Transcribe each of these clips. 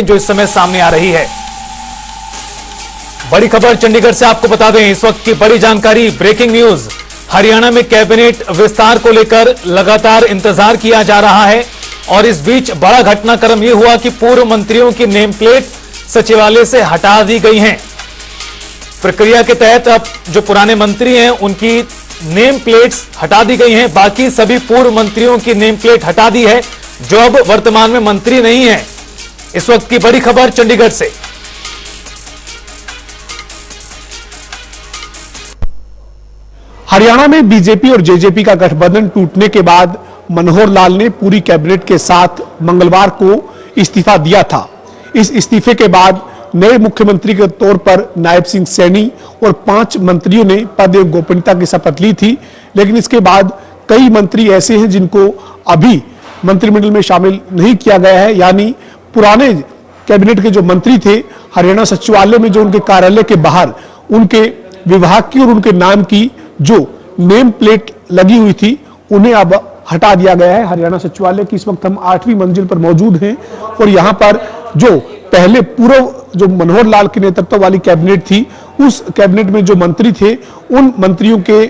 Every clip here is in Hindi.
जो इस समय सामने आ रही है। बड़ी खबर चंडीगढ़ से आपको बता दें, इस वक्त की बड़ी जानकारी, ब्रेकिंग न्यूज। हरियाणा में कैबिनेट विस्तार को लेकर लगातार इंतजार किया जा रहा है और इस बीच बड़ा घटनाक्रम यह हुआ कि पूर्व मंत्रियों की नेम प्लेट सचिवालय से हटा दी गई हैं। प्रक्रिया के तहत अब जो पुराने मंत्री हैं उनकी नेम प्लेट्स हटा दी गई हैं। बाकी सभी पूर्व मंत्रियों की नेम प्लेट हटा दी है जो अब वर्तमान में मंत्री नहीं है। इस वक्त की बड़ी खबर चंडीगढ़ से। हरियाणा में बीजेपी और जेजेपी का गठबंधन टूटने के बाद मनोहर लाल ने पूरी कैबिनेट के साथ मंगलवार को इस्तीफा दिया था। इस इस्तीफे के बाद नए मुख्यमंत्री के तौर पर नायब सिंह सैनी और 5 मंत्रियों ने पद एवं गोपनीयता की शपथ ली थी। लेकिन इसके बाद कई मंत्री ऐसे हैं जिनको अभी मंत्रिमंडल में शामिल नहीं किया गया है, यानी पुराने कैबिनेट के जो मंत्री थे, हरियाणा सचिवालय में जो उनके कार्यालय के बाहर उनके विभाग की और उनके नाम की जो नेम प्लेट लगी हुई थी उन्हें अब हटा दिया गया है। हरियाणा सचिवालय की इस वक्त हम 8वीं मंजिल पर मौजूद हैं और यहाँ पर जो पहले पूर्व जो मनोहर लाल के नेतृत्व वाली कैबिनेट थी, उस कैबिनेट में जो मंत्री थे उन मंत्रियों के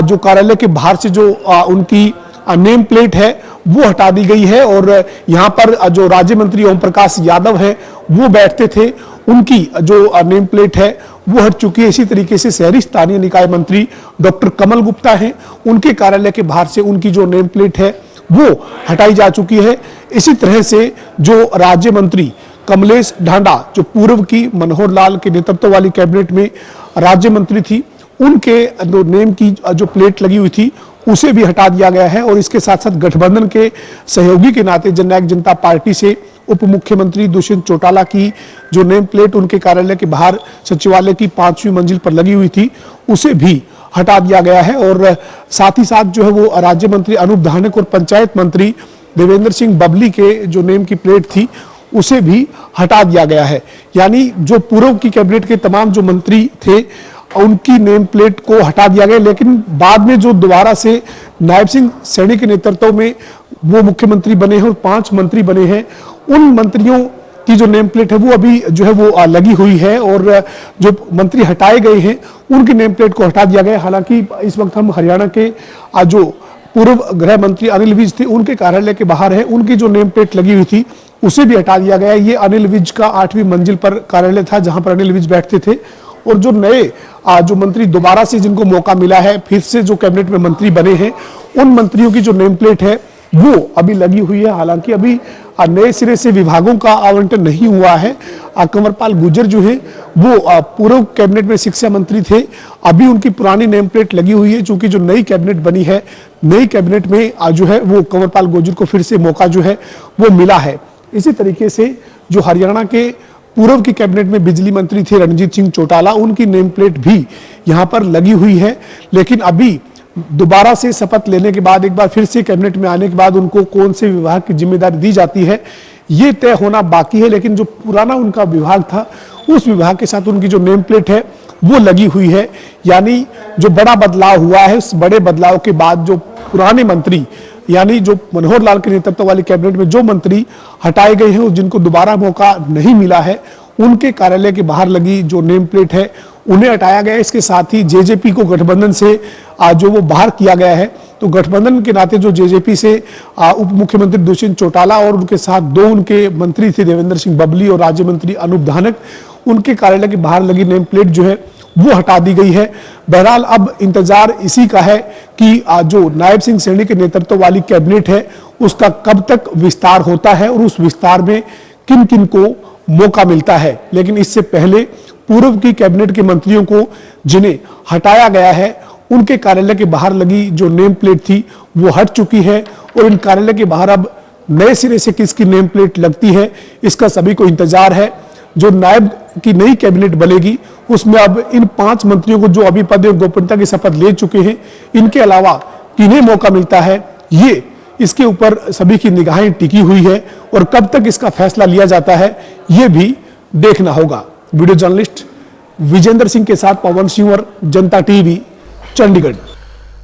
जो कार्यालय के बाहर से जो उनकी नेम प्लेट है वो हटा दी गई है और यहाँ पर जो राज्य मंत्री ओम प्रकाश यादव है वो बैठते थे, उनकी जो नेम प्लेट है वो हट चुकी है। इसी तरीके से शहरी स्थानीय निकाय मंत्री डॉक्टर कमल गुप्ता हैं, उनके कार्यालय के बाहर से उनकी जो नेम प्लेट है वो हटाई जा चुकी है। इसी तरह से जो राज्य मंत्री कमलेश ढांडा, जो पूर्व की मनोहर लाल के नेतृत्व वाली कैबिनेट में राज्य मंत्री थी, उनके जो नेम की जो प्लेट लगी हुई थी उसे भी हटा दिया गया है। और इसके साथ साथ गठबंधन के सहयोगी के नाते जननायक जनता पार्टी से उप मुख्यमंत्री दुष्यंत चौटाला की जो नेम प्लेट उनके कार्यालय के बाहर सचिवालय की 5वीं मंजिल पर लगी हुई थी उसे भी हटा दिया गया है। और साथ ही साथ जो है वो राज्य मंत्री अनूप धानक और पंचायत मंत्री देवेंद्र सिंह बबली के जो नेम की प्लेट थी उसे भी हटा दिया गया है। यानी जो पूर्व की कैबिनेट के तमाम जो मंत्री थे उनकी नेम प्लेट को हटा दिया गया, लेकिन बाद में जो दोबारा से नायब सिंह सैनी के नेतृत्व में वो मुख्यमंत्री बने हैं और 5 मंत्री बने हैं, उन मंत्रियों की जो नेम प्लेट है वो अभी जो है वो लगी हुई है और जो मंत्री हटाए गए हैं उनकी नेम प्लेट को हटा दिया गया। हालांकि इस वक्त हम हरियाणा के जो पूर्व गृह मंत्री अनिल विज थे उनके कार्यालय के बाहर है, उनकी जो नेम प्लेट लगी हुई थी उसे भी हटा दिया गया। ये अनिल विज का 8वीं मंजिल पर कार्यालय था जहां पर अनिल विज बैठते थे और जो नए जो मंत्री दोबारा से जिनको मौका मिला है, फिर से जो कैबिनेट में मंत्री बने हैं, उन मंत्रियों की जो नेम प्लेट है वो अभी लगी हुई है। हालांकि अभी नए सिरे से विभागों का आवंटन नहीं हुआ है। कंवरपाल गुर्जर जो है वो पूर्व कैबिनेट में शिक्षा मंत्री थे, अभी उनकी पुरानी नेम प्लेट लगी हुई है। चूंकि जो नई कैबिनेट बनी है, नई कैबिनेट में जो है वो कंवरपाल गुर्जर को फिर से मौका जो है वो मिला है। इसी तरीके से जो हरियाणा के पूर्व की कैबिनेट में बिजली मंत्री थे रणजीत सिंह चौटाला, उनकी नेम प्लेट भी यहाँ पर लगी हुई है। लेकिन अभी दोबारा से शपथ लेने के बाद, एक बार फिर से कैबिनेट में आने के बाद उनको कौन से विभाग की जिम्मेदारी दी जाती है ये तय होना बाकी है। लेकिन जो पुराना उनका विभाग था उस विभाग के साथ उनकी जो नेम प्लेट है वो लगी हुई है। यानी जो बड़ा बदलाव हुआ है, उस बड़े बदलाव के बाद जो पुराने मंत्री, यानी जो मनोहर लाल के नेतृत्व वाली कैबिनेट में जो मंत्री हटाए गए हैं और जिनको दोबारा मौका नहीं मिला है, उनके कार्यालय के बाहर लगी जो नेम प्लेट है उन्हें हटाया गया है। इसके साथ ही जेजेपी को गठबंधन से जो वो बाहर किया गया है, तो गठबंधन के नाते जो जेजेपी से उप मुख्यमंत्री दुष्यंत चौटाला और उनके साथ 2 उनके मंत्री थे देवेंद्र सिंह बबली और राज्य मंत्री अनूप धानक, उनके कार्यालय के बाहर लगी नेम प्लेट जो है वो हटा दी गई है। बहरहाल अब इंतजार इसी का है कि जो नायब सिंह सैनी के नेतृत्व वाली कैबिनेट है उसका कब तक विस्तार होता है और उस विस्तार में किन किन को मौका मिलता है। लेकिन इससे पहले पूर्व की कैबिनेट के मंत्रियों को जिन्हें हटाया गया है उनके कार्यालय के बाहर लगी जो नेम प्लेट थी वो हट चुकी है और इन कार्यालय के बाहर अब नए सिरे से किसकी नेम प्लेट लगती है इसका सभी को इंतजार है। जो नायब की नई कैबिनेट बनेगी उसमें अब इन 5 मंत्रियों को जो अभी पद एवं गोपनीयता की शपथ ले चुके हैं, इनके अलावा किन्हें मौका मिलता है ये इसके ऊपर सभी की निगाहें टिकी हुई है और कब तक इसका फैसला लिया जाता है ये भी देखना होगा। वीडियो जर्नलिस्ट विजेंद्र सिंह के साथ पवन सिंह और जनता टीवी, चंडीगढ़।